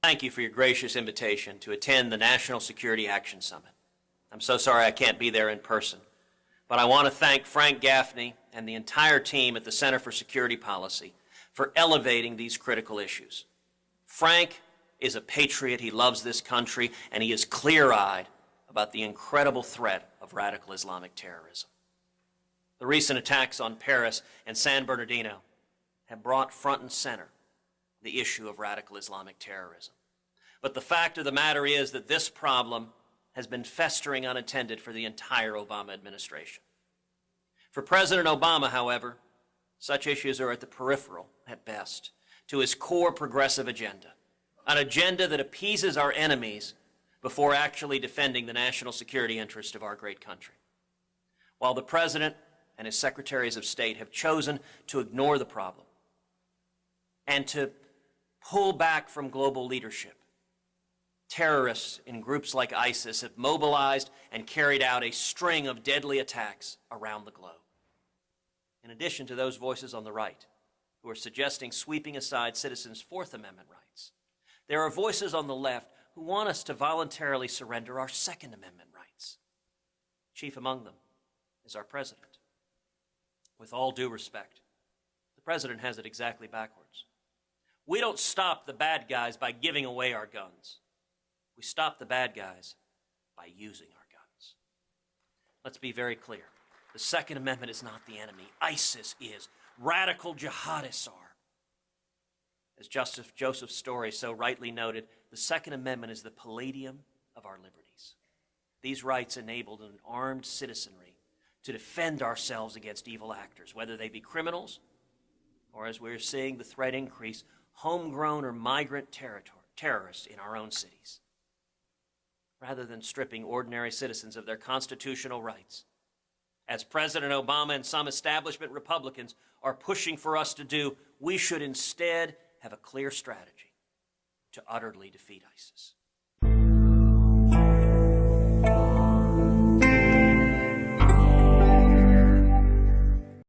Thank you for your gracious invitation to attend the National Security Action Summit. I'm so sorry I can't be there in person, but I want to thank Frank Gaffney and the entire team at the Center for Security Policy for elevating these critical issues. Frank is a patriot, he loves this country, and he is clear-eyed about the incredible threat of radical Islamic terrorism. The recent attacks on Paris and San Bernardino have brought front and center the issue of radical Islamic terrorism. But the fact of the matter is that this problem has been festering unattended for the entire Obama administration. For President Obama, however, such issues are at the peripheral, at best, to his core progressive agenda, an agenda that appeases our enemies before actually defending the national security interest of our great country. While the President and his secretaries of state have chosen to ignore the problem and to pull back from global leadership, terrorists in groups like ISIS have mobilized and carried out a string of deadly attacks around the globe. In addition to those voices on the right who are suggesting sweeping aside citizens' Fourth Amendment rights, there are voices on the left who want us to voluntarily surrender our Second Amendment rights. Chief among them is our president. With all due respect, the president has it exactly backwards. We don't stop the bad guys by giving away our guns. We stop the bad guys by using our guns. Let's be very clear. The Second Amendment is not the enemy. ISIS is. Radical jihadists are. As Joseph Story so rightly noted, the Second Amendment is the palladium of our liberties. These rights enabled an armed citizenry to defend ourselves against evil actors, whether they be criminals or, as we're seeing the threat increase, homegrown or migrant terrorists in our own cities. Rather than stripping ordinary citizens of their constitutional rights, as President Obama and some establishment Republicans are pushing for us to do, we should instead have a clear strategy to utterly defeat ISIS.